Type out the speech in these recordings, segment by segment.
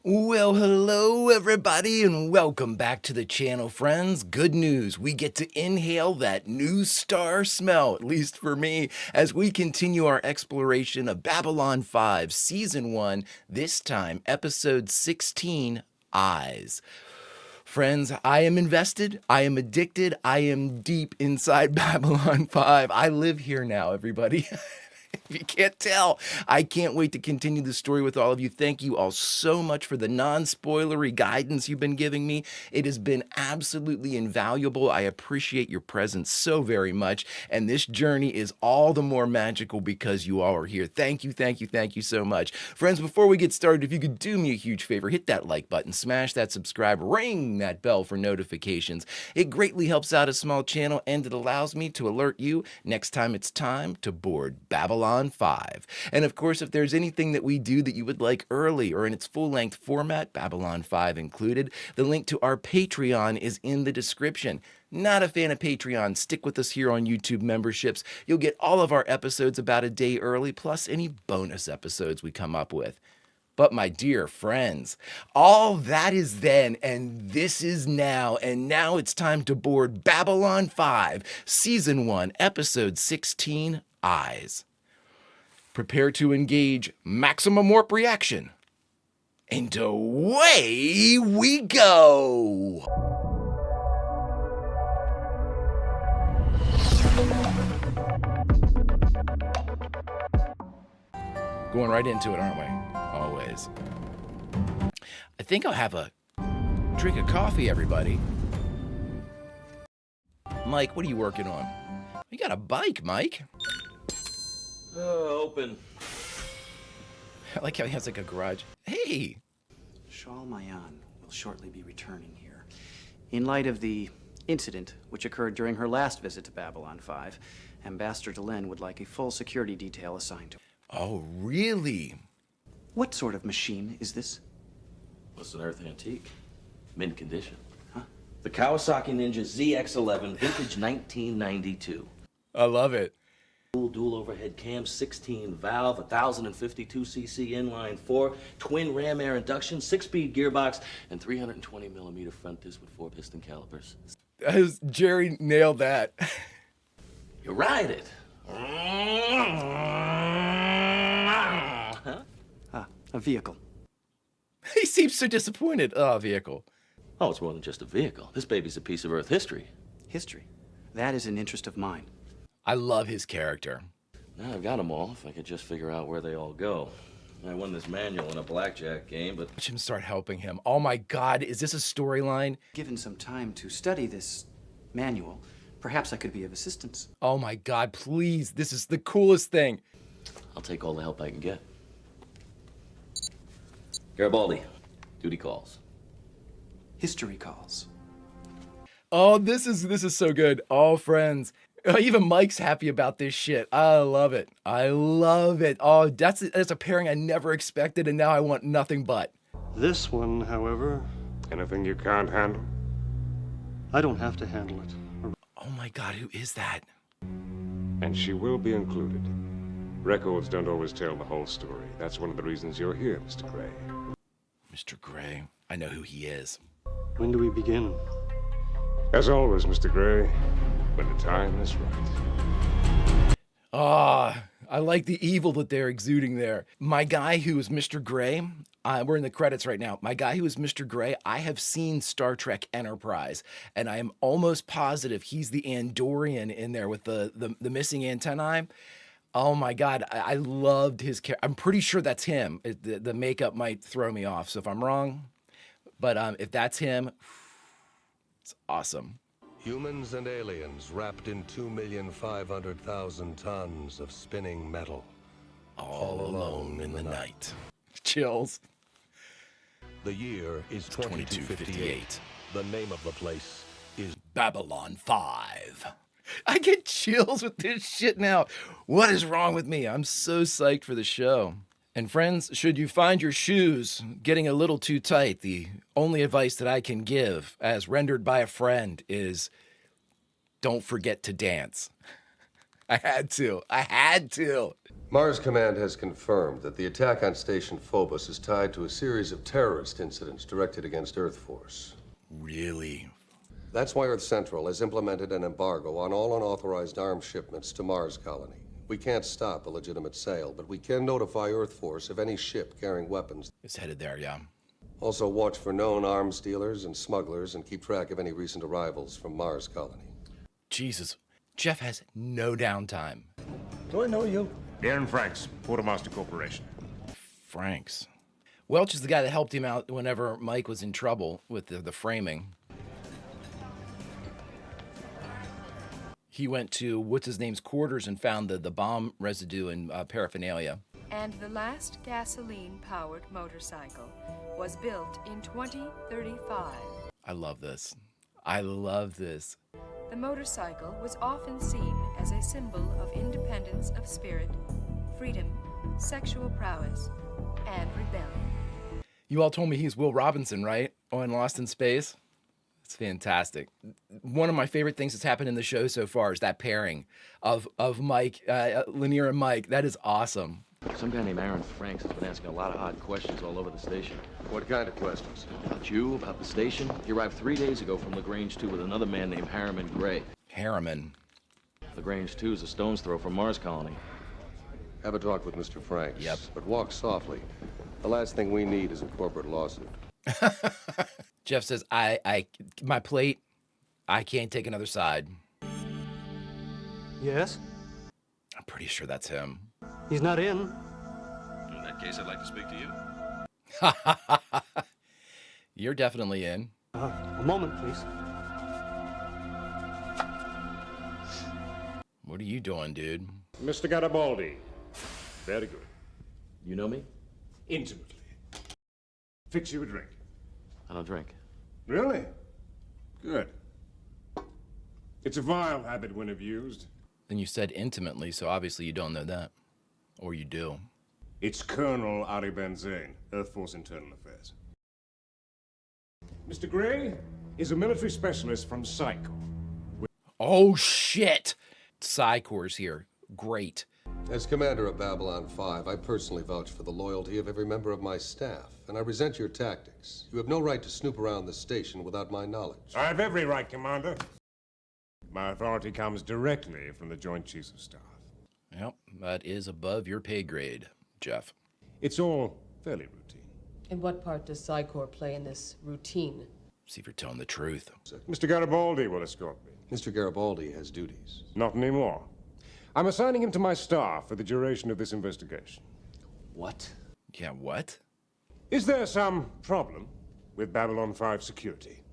Well, hello everybody and welcome back to the channel, friends. Good news, we get to inhale that new star smell, at least for me, as we continue our exploration of Babylon 5, Season 1, this time Episode 16, Eyes. Friends, I am invested, I am addicted, I am deep inside Babylon 5. I live here now, everybody. If you can't tell, I can't wait to continue the story with all of you. Thank you all so much for the non-spoilery guidance you've been giving me. It has been absolutely invaluable. I appreciate your presence so very much. And this journey is all the more magical because you all are here. Thank you, thank you, thank you so much. Friends, before we get started, if you could do me a huge favor, hit that like button, smash that subscribe, ring that bell for notifications. It greatly helps out a small channel and it allows me to alert you next time it's time to board Babylon 5. And of course, if there's anything that we do that you would like early or in its full-length format, Babylon 5 included, the link to our Patreon is in the description. Not a fan of Patreon? Stick with us here on YouTube memberships. You'll get all of our episodes about a day early, plus any bonus episodes we come up with. But my dear friends, all that is then, and this is now, and now it's time to board Babylon 5, Season 1, Episode 16, Eyes. Prepare to engage maximum warp reaction. And away we go! Going right into it, aren't we? Always. I think I'll have a drink of coffee, everybody. Mike, what are you working on? You got a bike, Mike. Open. I like how he has like a garage. Hey! Shal Mayan will shortly be returning here. In light of the incident which occurred during her last visit to Babylon 5, Ambassador Delenn would like a full security detail assigned to her. Oh, really? What sort of machine is this? What's an Earth antique? Mint condition. Huh? The Kawasaki Ninja ZX11, vintage 1992. I love it. Dual overhead cam, 16 valve, 1052cc inline 4, twin ram air induction, 6-speed gearbox, and 320 millimeter front disc with 4 piston calipers. Jerry nailed that. You ride it. Ah, a vehicle. He seems so disappointed. Oh, vehicle. Oh, it's more than just a vehicle. This baby's a piece of Earth history. History. That is an interest of mine. I love his character. Now I've got them all, if I could just figure out where they all go. I won this manual in a blackjack game, but... Watch him start helping him. Oh my God, is this a storyline? Given some time to study this manual, perhaps I could be of assistance. Oh my God, please. This is the coolest thing. I'll take all the help I can get. Garibaldi, duty calls. History calls. Oh, this is so good. Oh, friends. Even Mike's happy about this shit. I love it. I love it. Oh, that's a pairing I never expected, and now I want nothing but. This one, however, anything you can't handle, I don't have to handle it. Oh my God, who is that? And she will be included. Records don't always tell the whole story. That's one of the reasons you're here, Mr. Gray. Mr. Gray. I know who he is. When do we begin? As always, Mr. Gray, when the time is right. Ah, I like the evil that they're exuding there. My guy who is Mr. Gray, we're in the credits right now. My guy who is Mr. Gray, I have seen Star Trek Enterprise, and I am almost positive he's the Andorian in there with the missing antennae. Oh my God, I loved his character. I'm pretty sure that's him. The makeup might throw me off, so if I'm wrong, but if that's him, it's awesome. Humans and aliens wrapped in 2,500,000 tons of spinning metal. All alone in the night. Chills. The year is 2258. The name of the place is Babylon 5. I get chills with this shit now. What is wrong with me? I'm so psyched for the show. And friends, should you find your shoes getting a little too tight, the only advice that I can give, as rendered by a friend, is don't forget to dance. I had to. Mars Command has confirmed that the attack on Station Phobos is tied to a series of terrorist incidents directed against Earth Force. Really? That's why Earth Central has implemented an embargo on all unauthorized arms shipments to Mars Colony. We can't stop a legitimate sale, but we can notify Earth Force of any ship carrying weapons. It's headed there, yeah. Also watch for known arms dealers and smugglers and keep track of any recent arrivals from Mars Colony. Jesus. Jeff has no downtime. Do I know you? Aaron Franks, Quartermaster Corporation. Franks. Welch is the guy that helped him out whenever Mike was in trouble with the framing. He went to what's-his-name's quarters and found the bomb residue and paraphernalia. And the last gasoline-powered motorcycle was built in 2035. I love this. I love this. The motorcycle was often seen as a symbol of independence of spirit, freedom, sexual prowess, and rebellion. You all told me he's Will Robinson, right? On Lost in Space? It's fantastic. One of my favorite things that's happened in the show so far is that pairing of Mike, Lennier and Mike. That is awesome. Some guy named Aaron Franks has been asking a lot of odd questions all over the station. What kind of questions? About you, about the station. He arrived 3 days ago from LaGrange 2 with another man named Harriman Gray. Harriman. LaGrange 2 is a stone's throw from Mars Colony. Have a talk with Mr. Franks. Yep. But walk softly. The last thing we need is a corporate lawsuit. Jeff says, my plate, I can't take another side. Yes? I'm pretty sure that's him. He's not in. In that case, I'd like to speak to you. You're definitely in. A moment, please. What are you doing, dude? Mr. Garibaldi. Very good. You know me? Intimately. Fix you a drink. I don't drink. Really? Good. It's a vile habit when abused. Then you said intimately, so obviously you don't know that. Or you do. It's Colonel Ari Benzane, Earth Force Internal Affairs. Mr. Gray is a military specialist from Psycho. Oh, shit! Psychor's here. Great. As commander of Babylon 5, I personally vouch for the loyalty of every member of my staff, and I resent your tactics. You have no right to snoop around the station without my knowledge. I have every right, Commander. My authority comes directly from the Joint Chiefs of Staff. Yep, that is above your pay grade, Jeff. It's all fairly routine. And what part does Psychor play in this routine? See if you're telling the truth. Mr. Garibaldi will escort me. Mr. Garibaldi has duties. Not anymore. I'm assigning him to my staff for the duration of this investigation. What? Yeah, what? Is there some problem with Babylon 5 security?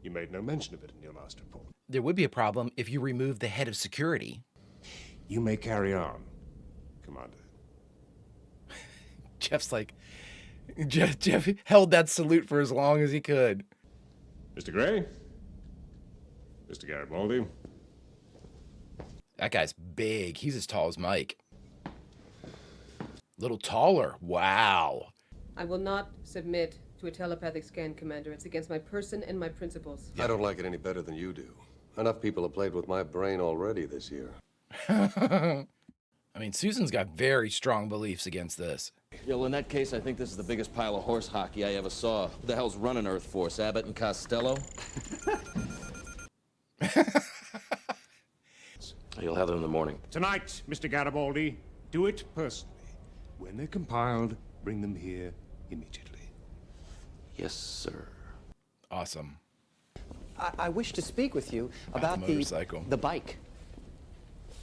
You made no mention of it in your last report. There would be a problem if you removed the head of security. You may carry on, Commander. Jeff's like, Jeff held that salute for as long as he could. Mr. Gray? Mr. Garibaldi? That guy's big. He's as tall as Mike. Little taller. Wow. I will not submit to a telepathic scan, Commander. It's against my person and my principles. I don't like it any better than you do. Enough people have played with my brain already this year. I mean, Susan's got very strong beliefs against this. Yo, in that case, I think this is the biggest pile of horse hockey I ever saw. Who the hell's running Earth Force? Abbott and Costello? You'll have them in the morning. Tonight, Mr. Garibaldi, do it personally. When they're compiled, bring them here immediately. Yes, sir. Awesome. I wish to speak with you about the motorcycle. the bike.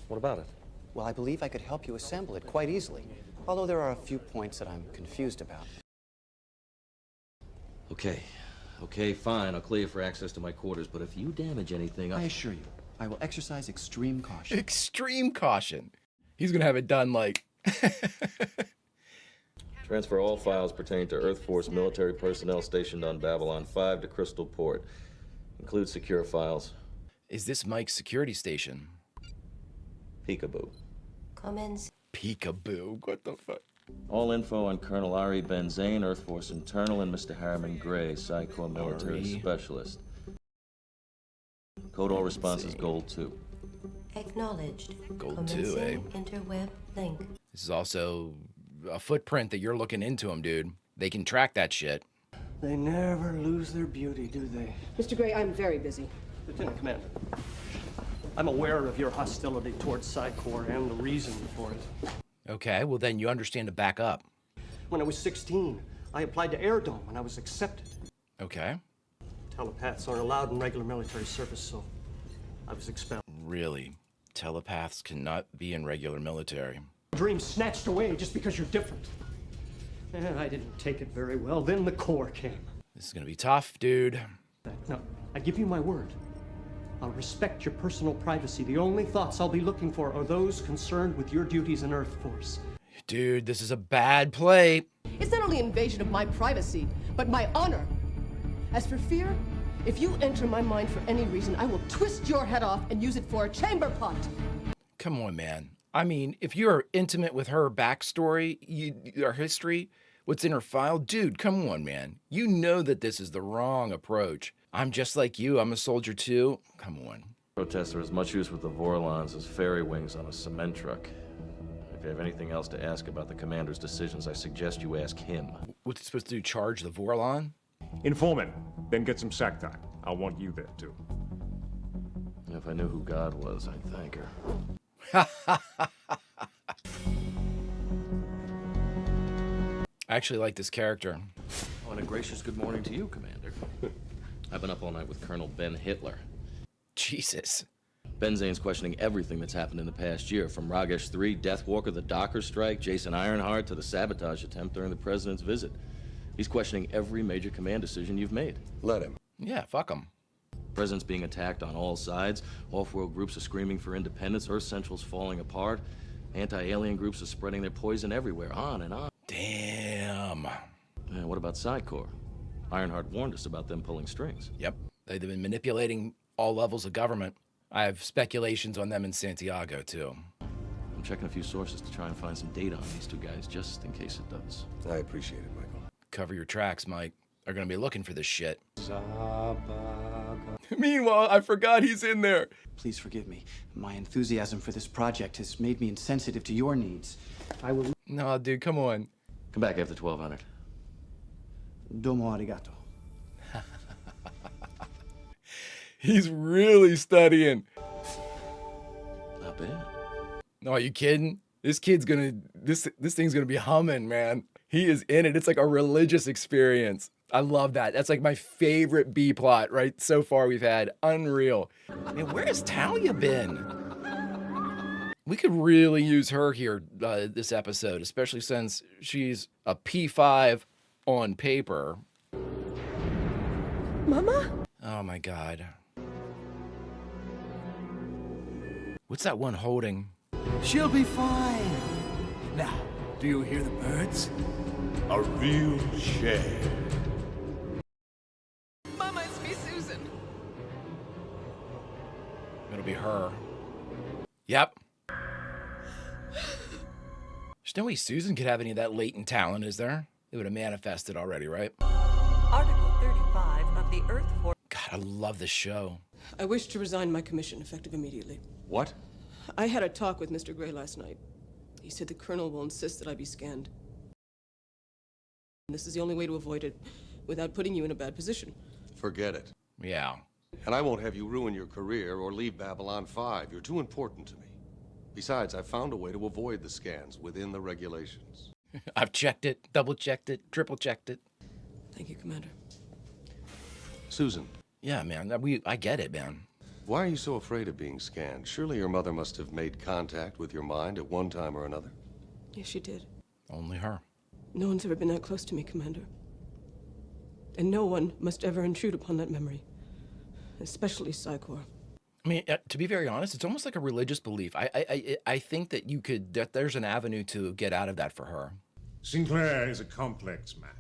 What about it? Well, I believe I could help you assemble it quite easily, although there are a few points that I'm confused about. Okay. Okay, fine. I'll clear you for access to my quarters, but if you damage anything, I assure you, I will exercise extreme caution. Extreme caution. He's going to have it done like... Transfer all files pertaining to Earth Force military personnel stationed on Babylon 5 to Crystal Port. Include secure files. Is this Mike's security station? Peekaboo. Comments. Peekaboo. What the fuck? All info on Colonel Ari Benzane, Earth Force Internal, and Mr. Harriman Gray, Psycho military Ari. specialist. Code all responses Gold 2. Acknowledged. Gold too, eh? Interweb link. This is also a footprint that you're looking into them, dude. They can track that shit. They never lose their beauty, do they? Mr. Gray, I'm very busy. Lieutenant Commander, I'm aware of your hostility towards Psi Corps and the reason for it. Okay, well then you understand to back up. When I was 16, I applied to Air Dome and I was accepted. Okay. Telepaths aren't allowed in regular military service, so I was expelled. Really? Telepaths cannot be in regular military. Dreams snatched away just because you're different. And I didn't take it very well. Then the Corps came. This is gonna be tough, dude. No, I give you my word. I'll respect your personal privacy. The only thoughts I'll be looking for are those concerned with your duties in Earth Force. Dude, this is a bad play. It's not only invasion of my privacy, but my honor. As for fear, if you enter my mind for any reason, I will twist your head off and use it for a chamber pot. Come on, man. I mean, if you're intimate with her backstory, her history, what's in her file, dude, come on, man. You know that this is the wrong approach. I'm just like you. I'm a soldier too. Come on. Protests are as much use with the Vorlons as fairy wings on a cement truck. If you have anything else to ask about the commander's decisions, I suggest you ask him. What's it supposed to do, charge the Vorlon? Inform him, then get some sack time. I want you there, too. If I knew who God was, I'd thank her. I actually like this character. Oh, and a gracious good morning to you, Commander. I've been up all night with Colonel Ben Hitler. Jesus. Ben Zane's questioning everything that's happened in the past year, from Ragesh 3, Deathwalker, the Docker strike, Jason Ironheart, to the sabotage attempt during the president's visit. He's questioning every major command decision you've made. Let him. Yeah, fuck him. President's being attacked on all sides. Off-world groups are screaming for independence. Earth Central's falling apart. Anti-alien groups are spreading their poison everywhere, on and on. Damn. And what about Psi Corps? Ironheart warned us about them pulling strings. Yep. They've been manipulating all levels of government. I have speculations on them in Santiago, too. I'm checking a few sources to try and find some data on these two guys, just in case it does. I appreciate it, Michael. Cover your tracks, Mike. They're gonna be looking for this shit. Meanwhile, I forgot he's in there. Please forgive me. My enthusiasm for this project has made me insensitive to your needs. I will... No, dude, come on. Come back after 1200. Domo arigato. He's really studying. Not bad. No, are you kidding? This kid's gonna, this thing's gonna be humming, man. He is in it. It's like a religious experience. I love that. That's like my favorite B plot, right? So far we've had. Unreal. Man, where has Talia been? We could really use her here this episode, especially since she's a P5 on paper. Mama? Oh my God. What's that one holding? She'll be fine. Now, do you hear the birds? A real shame. Mama, it's me, Susan. It'll be her. Yep. There's no way Susan could have any of that latent talent, is there? It would have manifested already, right? Article 35 of the Earth Force. God, I love this show. I wish to resign my commission effective immediately. What? I had a talk with Mr. Gray last night. He said the colonel will insist that I be scanned. And this is the only way to avoid it without putting you in a bad position. Forget it. Yeah. And I won't have you ruin your career or leave Babylon 5. You're too important to me. Besides, I found a way to avoid the scans within the regulations. I've checked it, double checked it, triple checked it. Thank you, Commander. Susan. Yeah, man, I get it, man. Why are you so afraid of being scanned? Surely your mother must have made contact with your mind at one time or another. Yes, she did. Only her. No one's ever been that close to me, Commander. And no one must ever intrude upon that memory. Especially Psi Corps. I mean, to be very honest, it's almost like a religious belief. I think that that there's an avenue to get out of that for her. Sinclair is a complex man.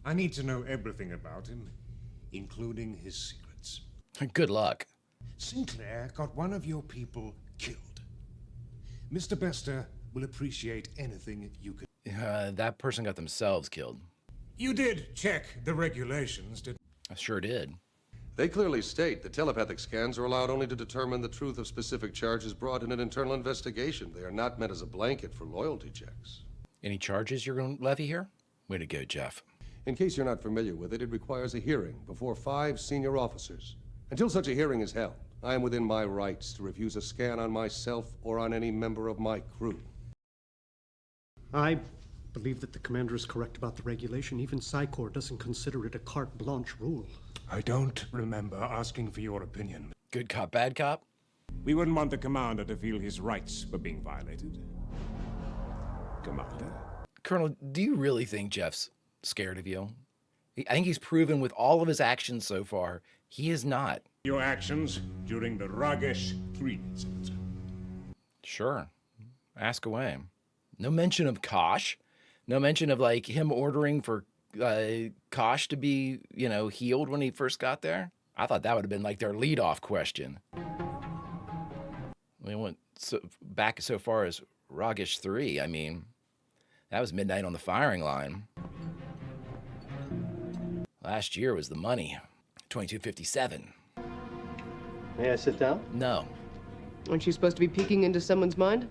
I need to know everything about him, including his secrets. Good luck. Sinclair got one of your people killed. Mr. Bester will appreciate anything you could... That person got themselves killed. You did check the regulations, didn't you? I sure did. They clearly state that telepathic scans are allowed only to determine the truth of specific charges brought in an internal investigation. They are not meant as a blanket for loyalty checks. Any charges you're going to levy here? Way to go, Jeff. In case you're not familiar with it, it requires a hearing before 5 senior officers. Until such a hearing is held, I am within my rights to refuse a scan on myself or on any member of my crew. I believe that the commander is correct about the regulation. Even Psychor doesn't consider it a carte blanche rule. I don't remember asking for your opinion. Good cop, bad cop? We wouldn't want the commander to feel his rights were being violated. Commander? Colonel, do you really think Jeff's scared of you? I think he's proven with all of his actions so far, he is not. Your actions during the Ragesh 3 incident. Sure. Ask away. No mention of Kosh. No mention of, like, him ordering for Kosh to be, you know, healed when he first got there. I thought that would have been, like, their lead-off question. We went back so far as Ragesh 3. I mean, that was midnight on the firing line. Last year was the money. 2257. May I sit down? No. Aren't you supposed to be peeking into someone's mind?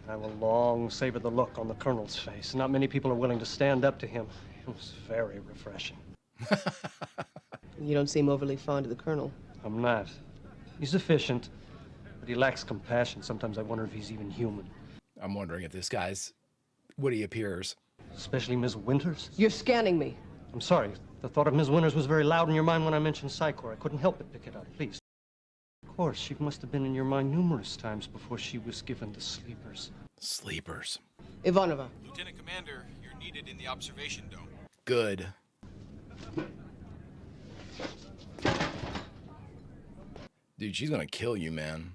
I will long savor the look on the colonel's face. Not many people are willing to stand up to him. It was very refreshing. You don't seem overly fond of the colonel. I'm not. He's efficient, but he lacks compassion. Sometimes I wonder if he's even human. I'm wondering if this guy's what he appears. Especially Ms. Winters. You're scanning me. I'm sorry. The thought of Ms. Winters was very loud in your mind when I mentioned Psychor. I couldn't help but pick it up. Please. Of course, she must have been in your mind numerous times before she was given the sleepers. Sleepers. Ivanova. Lieutenant Commander, you're needed in the observation dome. Good. Dude, she's gonna kill you, man.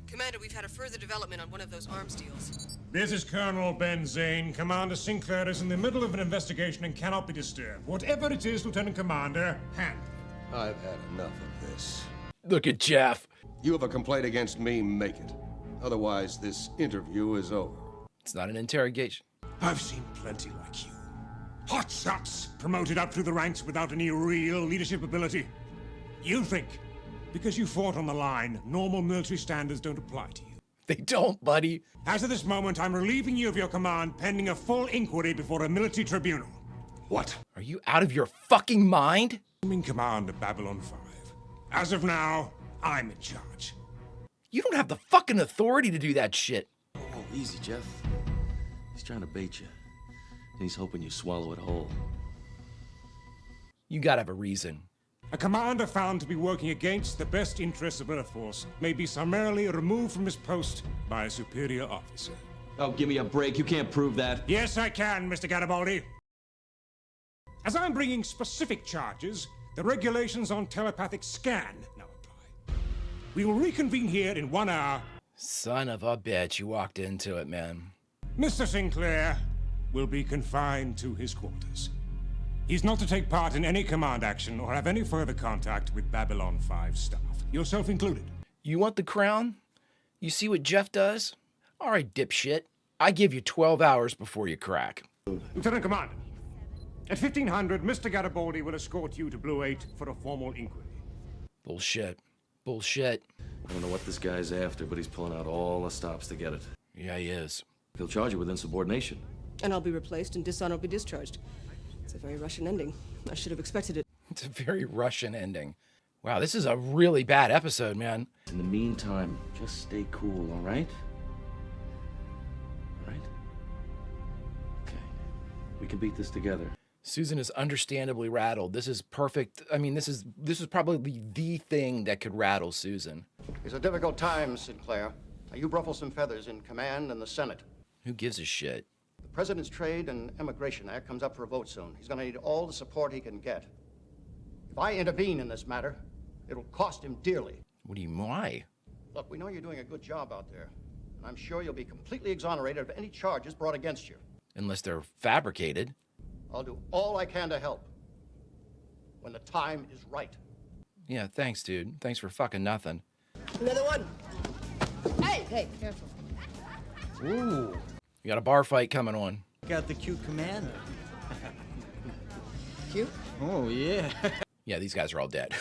Commander, we've had a further development on one of those arms deals. This is Colonel Ben Zane. Commander Sinclair is in the middle of an investigation and cannot be disturbed. Whatever it is, Lieutenant Commander, handle it. I've had enough of this. Look at Jeff. You have a complaint against me, make it. Otherwise, this interview is over. It's not an interrogation. I've seen plenty like you. Hot shots promoted up through the ranks without any real leadership ability. You think, because you fought on the line, normal military standards don't apply to you. They don't, buddy. As of this moment, I'm relieving you of your command pending a full inquiry before a military tribunal. What? Are you out of your fucking mind? I'm in command of Babylon 5. As of now, I'm in charge. You don't have the fucking authority to do that shit. Oh, easy, Jeff. He's trying to bait you. And he's hoping you swallow it whole. You gotta have a reason. A commander found to be working against the best interests of Earth Force may be summarily removed from his post by a superior officer. Oh, give me a break. You can't prove that. Yes, I can, Mr. Garibaldi. As I'm bringing specific charges, the regulations on telepathic scan now apply. We will reconvene here in 1 hour. Son of a bitch, you walked into it, man. Mr. Sinclair will be confined to his quarters. He's not to take part in any command action or have any further contact with Babylon 5 staff, yourself included. You want the crown? You see what Jeff does? All right, dipshit. I give you 12 hours before you crack. Lieutenant Commander, at 1500, Mr. Garibaldi will escort you to Blue 8 for a formal inquiry. Bullshit. Bullshit. I don't know what this guy's after, but he's pulling out all the stops to get it. Yeah, he is. He'll charge you with insubordination. And I'll be replaced and dishonorably discharged. It's a very Russian ending. I should have expected it. It's a very Russian ending. Wow, this is a really bad episode, man. In the meantime, just stay cool, all right? All right? Okay. We can beat this together. Susan is understandably rattled. This is perfect. I mean, this is probably the thing that could rattle Susan. It's a difficult time, Sinclair. Now, you ruffle some feathers in command and the Senate. Who gives a shit? The President's Trade and Immigration Act comes up for a vote soon. He's going to need all the support he can get. If I intervene in this matter, it'll cost him dearly. What do you mean? Why? Look, we know you're doing a good job out there, and I'm sure you'll be completely exonerated of any charges brought against you. Unless they're fabricated. I'll do all I can to help when the time is right. Yeah, thanks, dude. Thanks for fucking nothing. Another one. Hey, careful. Ooh. You got a bar fight coming on. Got the cute commander. you. Oh, yeah. Yeah, these guys are all dead.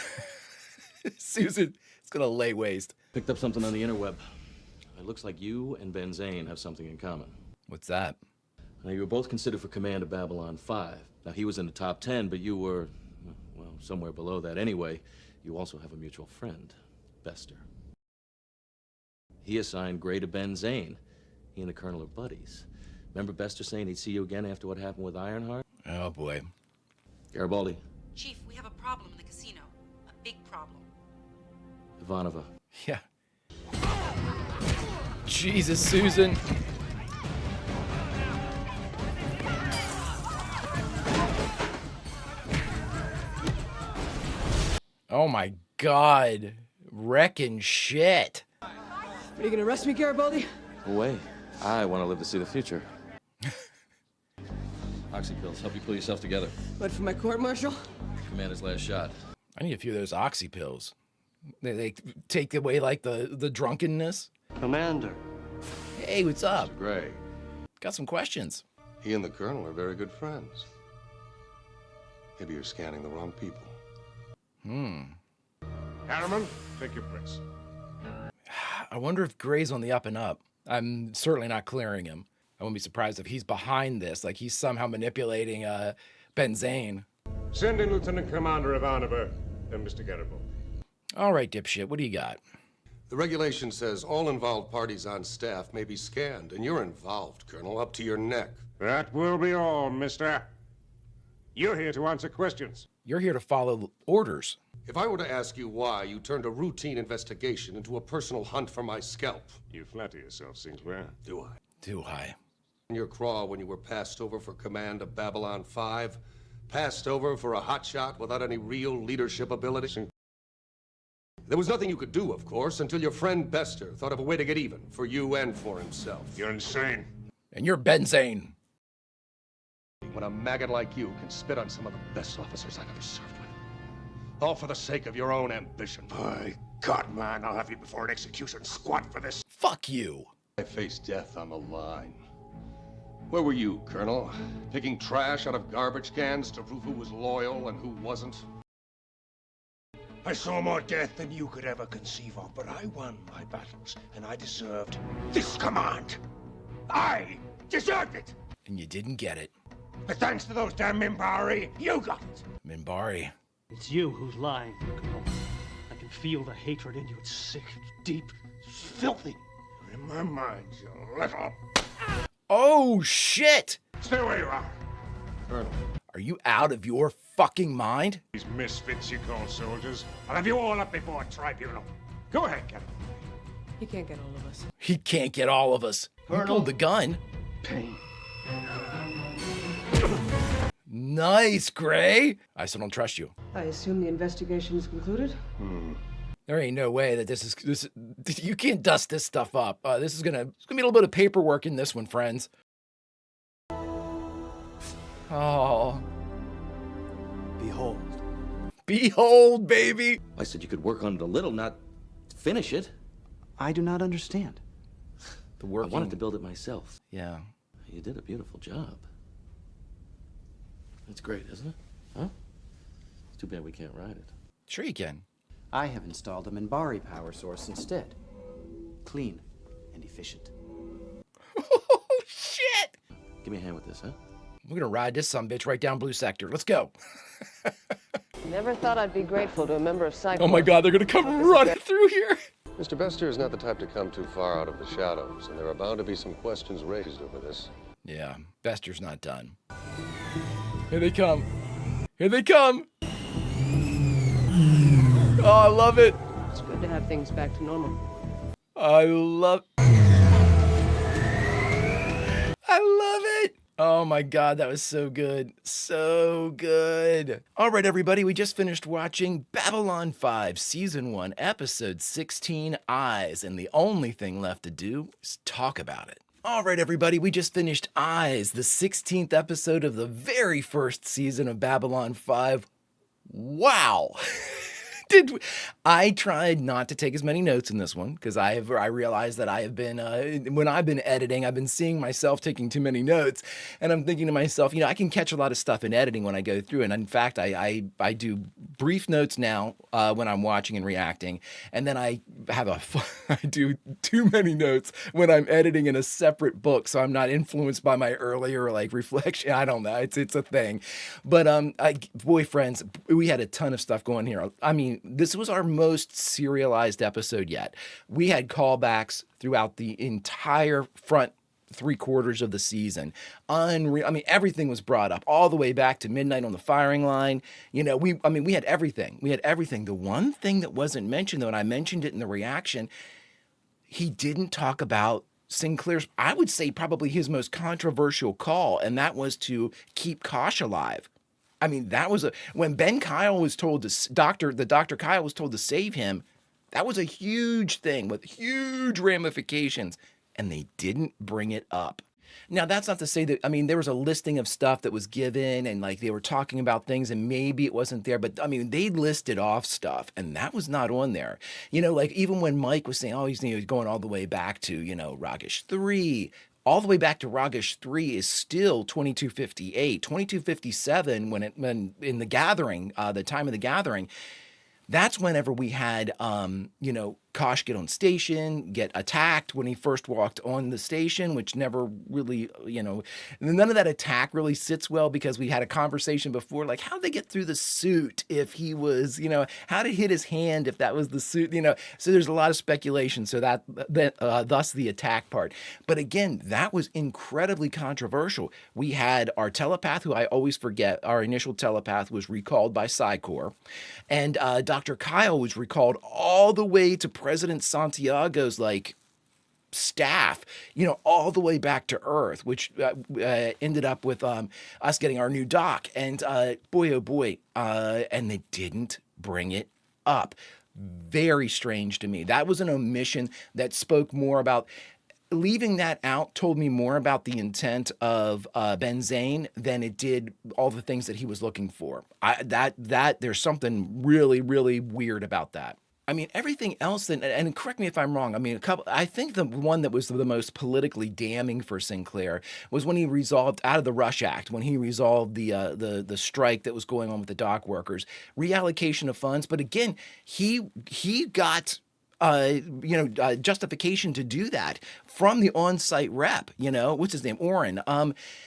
Susan is gonna lay waste. Picked up something on the interweb. It looks like you and Ben Zane have something in common. What's that? Now, you were both considered for command of Babylon 5. Now, he was in the top 10, but you were, well, somewhere below that. Anyway, you also have a mutual friend, Bester. He assigned Gray to Ben Zane. He and the Colonel are buddies. Remember Bester saying he'd see you again after what happened with Ironheart? Oh, boy. Garibaldi. Chief, we have a problem in the casino. A big problem. Ivanova. Yeah. Jesus, Susan. Oh my God. Wrecking shit. Are you gonna arrest me, Garibaldi? Away. I want to live to see the future. Oxy pills, help you pull yourself together. What, for my court-martial? Commander's last shot. I need a few of those oxy pills. They take away, like, the drunkenness. Commander. Hey, what's up? Mr. Gray. Got some questions. He and the Colonel are very good friends. Maybe you're scanning the wrong people. Harriman, take your place. I wonder if Gray's on the up and up. I'm certainly not clearing him. I wouldn't be surprised if he's behind this, like he's somehow manipulating Ben Zane. Send in Lieutenant Commander Ivanova and Mr. Garibaldi. All right, dipshit, what do you got? The regulation says all involved parties on staff may be scanned, and you're involved, Colonel, up to your neck. That will be all, mister. You're here to answer questions. You're here to follow orders. If I were to ask you why you turned a routine investigation into a personal hunt for my scalp. You flatter yourself, Sinclair. Do I? Do I? In your craw when you were passed over for command of Babylon 5, passed over for a hotshot without any real leadership ability. There was nothing you could do, of course, until your friend Bester thought of a way to get even for you and for himself. You're insane. And you're Ben Zane. When a maggot like you can spit on some of the best officers I've ever served with. All for the sake of your own ambition. My God, man, I'll have you before an execution squad for this. Fuck you. I faced death on the line. Where were you, Colonel? Picking trash out of garbage cans to prove who was loyal and who wasn't? I saw more death than you could ever conceive of, but I won my battles, and I deserved this command. I deserved it! And you didn't get it. But thanks to those damn Minbari, you got it! Minbari. It's you who's lying, Colonel. I can feel the hatred in you. It's sick, it's deep, it's filthy. In my mind, you little... Oh, shit! Stay where you are. Colonel. Are you out of your fucking mind? These misfits you call soldiers. I'll have you all up before a tribunal. Go ahead, get him. He can't get all of us. He can't get all of us. He pulled the gun. Pain. Nice, Gray. I still don't trust you. I assume the investigation is concluded? There ain't no way that this. You can't dust this stuff up. This is gonna be a little bit of paperwork in this one, friends. Oh. Behold. Behold, baby. I said you could work on it a little, not finish it. I do not understand. The working... I wanted to build it myself. Yeah. You did a beautiful job. It's great, isn't it? Huh? It's too bad we can't ride it. Sure you can. I have installed a Minbari power source instead. Clean and efficient. Oh, shit! Give me a hand with this, huh? We're gonna ride this sumbitch right down Blue Sector. Let's go. Never thought I'd be grateful to a member of Psych. Oh my God, they're gonna come running through here. Mr. Bester is not the type to come too far out of the shadows, and there are bound to be some questions raised over this. Yeah, Bester's not done. Here they come. Here they come. Oh, I love it. It's good to have things back to normal. I love it. Oh my God, that was so good. So good. All right, everybody, we just finished watching Babylon 5, Season 1, Episode 16, Eyes, and the only thing left to do is talk about it. All right, everybody, we just finished Eyes, the 16th episode of the very first season of Babylon 5. Wow. I tried not to take as many notes in this one because I realized that I have been when I've been editing, I've been seeing myself taking too many notes, and I'm thinking to myself, I can catch a lot of stuff in editing when I go through, and in fact, I do brief notes now when I'm watching and reacting, and then I have I do too many notes when I'm editing in a separate book, so I'm not influenced by my earlier like reflection. I don't know, it's a thing, but boy, friends, we had a ton of stuff going here. I mean, this was our most serialized episode yet. We had callbacks throughout the entire front 3/4 of the season. Unreal. I mean, everything was brought up all the way back to Midnight on the Firing Line. We had everything. We had everything. The one thing that wasn't mentioned, though, and I mentioned it in the reaction, he didn't talk about Sinclair's, I would say, probably his most controversial call, and that was to keep Kosh alive. I mean, that was when Ben Kyle was told to Dr. Kyle was told to save him. That was a huge thing with huge ramifications, and they didn't bring it up. Now, that's not to say that, there was a listing of stuff that was given and like they were talking about things and maybe it wasn't there, but they listed off stuff and that was not on there. Like even when Mike was saying, oh, he's going all the way back to, Ragish 3, all the way back to Ragish 3 is still 2258, 2257 when in the gathering, the time of the gathering, that's whenever we had, Kosh get on station, get attacked when he first walked on the station, which never really, none of that attack really sits well because we had a conversation before, like how'd they get through the suit if he was, how did it hit his hand if that was the suit, so there's a lot of speculation. So thus the attack part. But again, that was incredibly controversial. We had our telepath, who I always forget, our initial telepath was recalled by Psycor, and Dr. Kyle was recalled all the way to President Santiago's staff, all the way back to Earth, which ended up with us getting our new doc. And boy, oh boy, and they didn't bring it up. Very strange to me. That was an omission that spoke more about. Leaving that out told me more about the intent of Ben Zane than it did all the things that he was looking for. There's something really, really weird about that. Everything else, and correct me if I'm wrong, I think the one that was the most politically damning for Sinclair was when he resolved, out of the Rush Act, when he resolved the strike that was going on with the dock workers, reallocation of funds. But again, he got justification to do that from the on-site rep, what's his name? Orrin.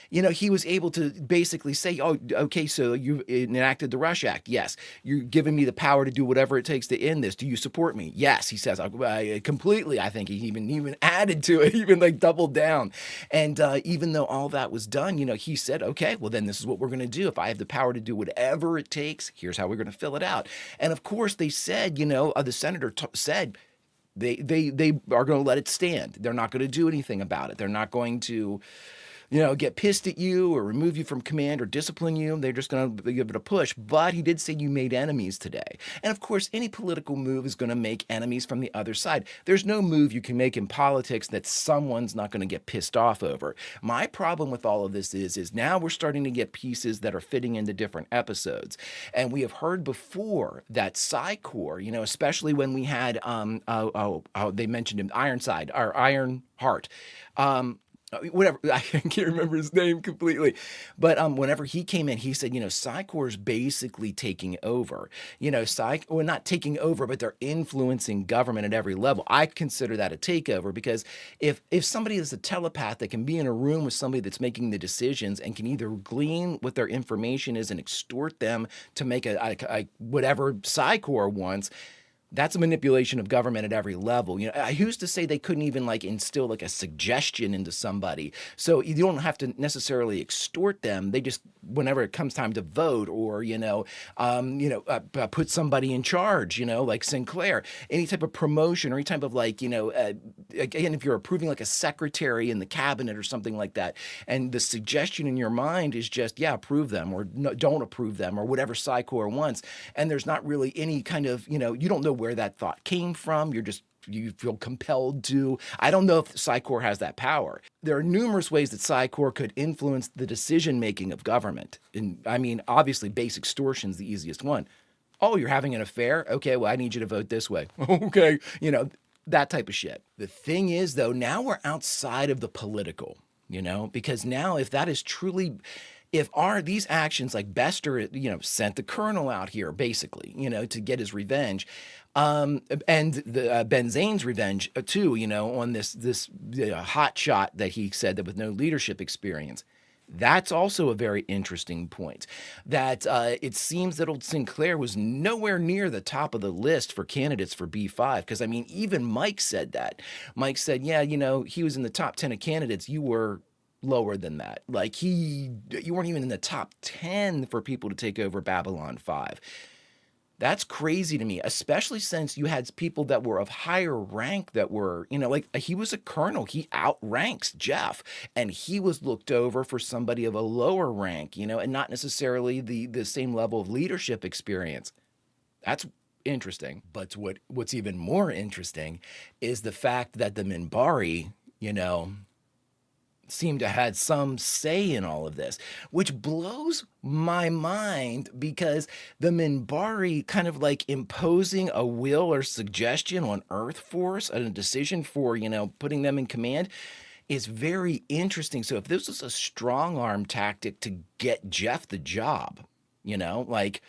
He was able to basically say, oh, okay, so you enacted the Rush Act. Yes. You're giving me the power to do whatever it takes to end this. Do you support me? Yes, he says, completely. I think he even added to it, even doubled down. And even though all that was done, he said, okay, well then this is what we're going to do. If I have the power to do whatever it takes, here's how we're going to fill it out. And of course they said, the senator said, they are going to let it stand. They're not going to do anything about it. They're not going to, get pissed at you or remove you from command or discipline you. They're just going to give it a push. But he did say you made enemies today. And of course, any political move is going to make enemies from the other side. There's no move you can make in politics that someone's not going to get pissed off over. My problem with all of this is now we're starting to get pieces that are fitting into different episodes. And we have heard before that Psycor, especially when we had, they mentioned him, Ironside, or Ironheart, whatever, I can't remember his name completely, but whenever he came in, he said, Psycor's basically taking over, well, not taking over, but they're influencing government at every level. I consider that a takeover because if somebody is a telepath that can be in a room with somebody that's making the decisions and can either glean what their information is and extort them to make a whatever Psycor wants, that's a manipulation of government at every level. I used to say they couldn't even instill a suggestion into somebody. So you don't have to necessarily extort them. They just, whenever it comes time to vote or, put somebody in charge, like Sinclair, any type of promotion or any type of again, if you're approving a secretary in the cabinet or something like that, and the suggestion in your mind is just, yeah, approve them or no, don't approve them or whatever Psycor wants. And there's not really any kind of, you don't know where that thought came from. You feel compelled to. I don't know if Psycor has that power. There are numerous ways that Psycor could influence the decision-making of government. And obviously base extortion is the easiest one. Oh, you're having an affair? Okay, well, I need you to vote this way. Okay, that type of shit. The thing is, though, now we're outside of the political, because now if that is truly, if these actions like Bester, sent the colonel out here basically, to get his revenge, and the Ben Zane's revenge too, on this hot shot that he said that with no leadership experience. That's also a very interesting point. That it seems that old Sinclair was nowhere near the top of the list for candidates for B5. Because, I mean, even Mike said that. Mike said, yeah, he was in the top 10 of candidates. You were lower than that. Like, you weren't even in the top 10 for people to take over Babylon 5. That's crazy to me, especially since you had people that were of higher rank that were, like he was a colonel. He outranks Jeff, and he was looked over for somebody of a lower rank, and not necessarily the same level of leadership experience. That's interesting. But what's even more interesting is the fact that the Minbari, seem to have had some say in all of this, which blows my mind because the Minbari kind of like imposing a will or suggestion on Earth Force and a decision for, putting them in command is very interesting. So if this was a strong arm tactic to get Jeff the job, like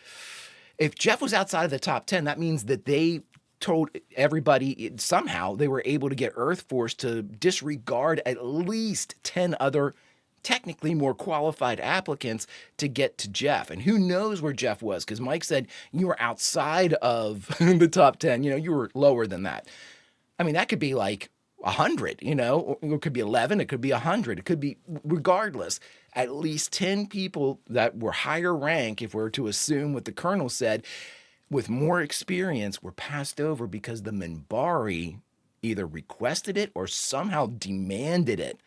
if Jeff was outside of the top 10, that means that they told everybody somehow they were able to get Earth Force to disregard at least 10 other technically more qualified applicants to get to Jeff. And who knows where Jeff was, because Mike said you were outside of the top 10, you were lower than that. I mean, that could be like 100, or it could be 11, it could be 100, it could be, regardless, at least 10 people that were higher rank, if we were to assume what the colonel said, with more experience were passed over because the Minbari either requested it or somehow demanded it.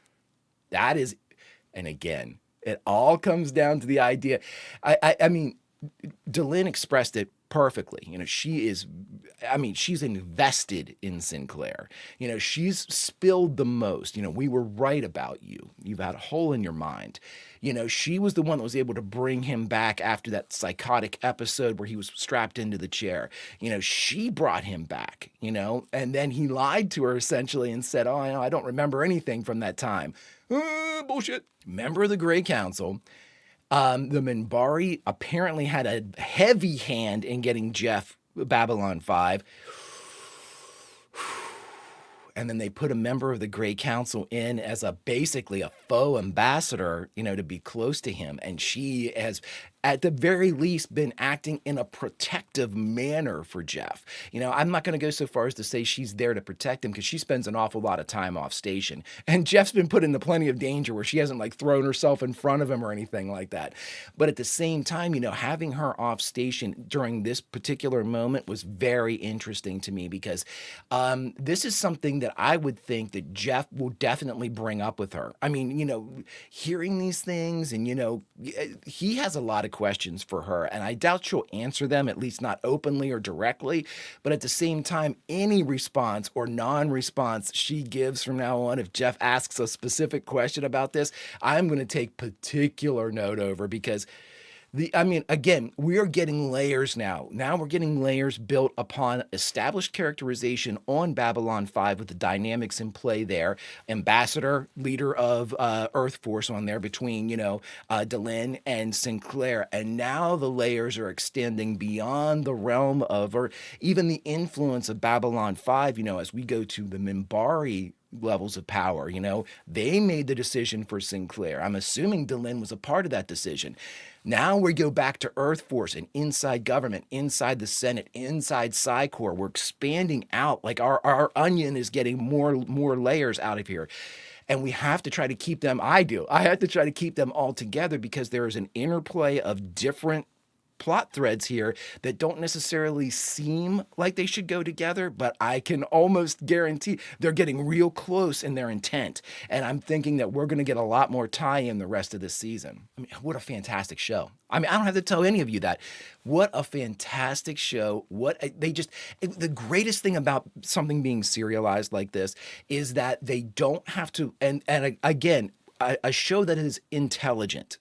That is, and again, it all comes down to the idea. I mean, Delenn expressed it perfectly. She's invested in Sinclair. She's spilled the most. We were right about you. You've had a hole in your mind. She was the one that was able to bring him back after that psychotic episode where he was strapped into the chair. She brought him back, and then he lied to her essentially and said, oh, I don't remember anything from that time. Bullshit. Member of the Grey Council. The Minbari apparently had a heavy hand in getting Jeff Babylon 5. And then they put a member of the Grey Council in as basically a faux ambassador, to be close to him. And she has, at the very least, been acting in a protective manner for Jeff. I'm not going to go so far as to say she's there to protect him because she spends an awful lot of time off station. And Jeff's been put into plenty of danger where she hasn't thrown herself in front of him or anything like that. But at the same time, having her off station during this particular moment was very interesting to me because this is something that I would think that Jeff will definitely bring up with her. I mean, hearing these things and, he has a lot of questions for her, and I doubt she'll answer them, at least not openly or directly. But at the same time, any response or non-response she gives from now on, if Jeff asks a specific question about this, I'm going to take particular note over because again, we are getting layers now. Now we're getting layers built upon established characterization on Babylon 5 with the dynamics in play there. Ambassador, leader of Earth Force on there between, Delenn and Sinclair. And now the layers are extending beyond the realm of, or even the influence of Babylon 5, as we go to the Minbari levels of power. They made the decision for Sinclair. I'm assuming Delenn was a part of that decision. Now we go back to Earth Force and inside government, inside the Senate, inside Psy-Corps. We're expanding out. Like our onion is getting more layers out of here. And we have to try to keep them, I have to try to keep them all together because there is an interplay of different plot threads here that don't necessarily seem like they should go together, but I can almost guarantee they're getting real close in their intent. And I'm thinking that we're going to get a lot more tie-in the rest of this season. I mean, what a fantastic show. I mean, I don't have to tell any of you that. What a fantastic show. The greatest thing about something being serialized like this is that they don't have to, and again, a show that is intelligent,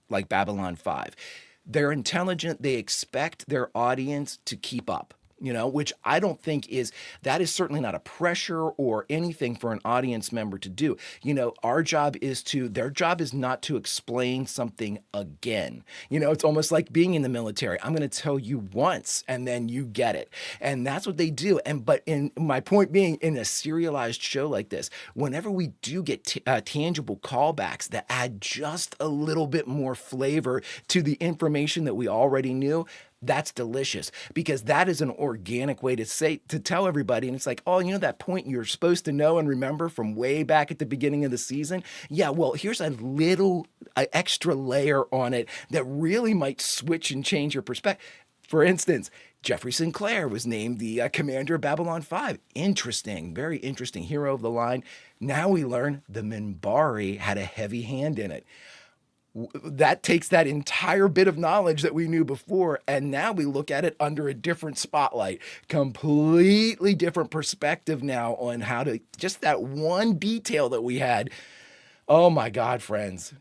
like Babylon 5, They're intelligent. They expect their audience to keep up, which I don't think that is certainly not a pressure or anything for an audience member to do. Their job is not to explain something again. It's almost like being in the military. I'm going to tell you once and then you get it. And that's what they do. But in my point being, in a serialized show like this, whenever we do get tangible callbacks that add just a little bit more flavor to the information that we already knew, that's delicious, because that is an organic way to tell everybody. And it's like, oh, that point you're supposed to know and remember from way back at the beginning of the season. Yeah, well, here's a little extra layer on it that really might switch and change your perspective. For instance, Jeffrey Sinclair was named the commander of Babylon 5. Interesting, very interesting, hero of the line. Now we learn the Minbari had a heavy hand in it. That takes that entire bit of knowledge that we knew before, and now we look at it under a different spotlight, completely different perspective now on how to, just that one detail that we had. Oh my God, friends,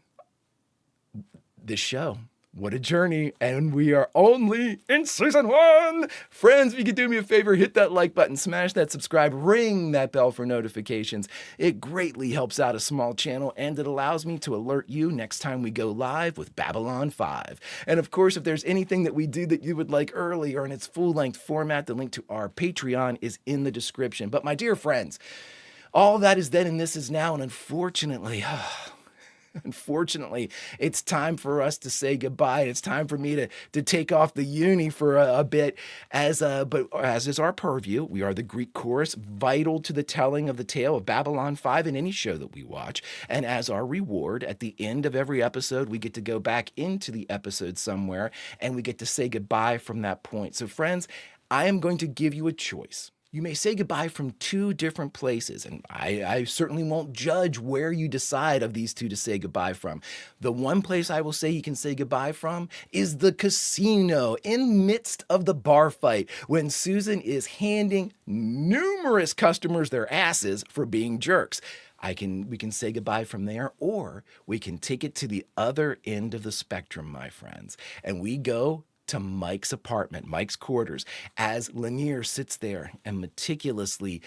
this show, what a journey, and we are only in season 1. Friends, if you could do me a favor, hit that like button, smash that subscribe, ring that bell for notifications. It greatly helps out a small channel, and it allows me to alert you next time we go live with Babylon 5. And of course, if there's anything that we do that you would like early or in its full-length format, the link to our Patreon is in the description. But my dear friends, all that is then and this is now, and unfortunately, it's time for us to say goodbye. It's time for me to take off the uni for a bit. But as is our purview, we are the Greek chorus, vital to the telling of the tale of Babylon 5 in any show that we watch. And as our reward, at the end of every episode, we get to go back into the episode somewhere, and we get to say goodbye from that point. So friends, I am going to give you a choice. You may say goodbye from 2 different places, and I certainly won't judge where you decide of these 2 to say goodbye from. The one place I will say you can say goodbye from is the casino, in midst of the bar fight, when Susan is handing numerous customers their asses for being jerks. We can say goodbye from there, or we can take it to the other end of the spectrum, my friends, and we go to Mike's apartment, Mike's quarters, as Lennier sits there and meticulously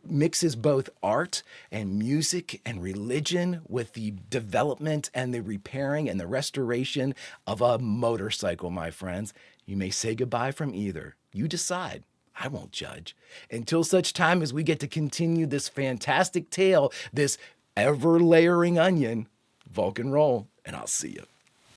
mixes both art and music and religion with the development and the repairing and the restoration of a motorcycle, my friends. You may say goodbye from either. You decide. I won't judge. Until such time as we get to continue this fantastic tale, this ever-layering onion, Vulcan roll, and I'll see you.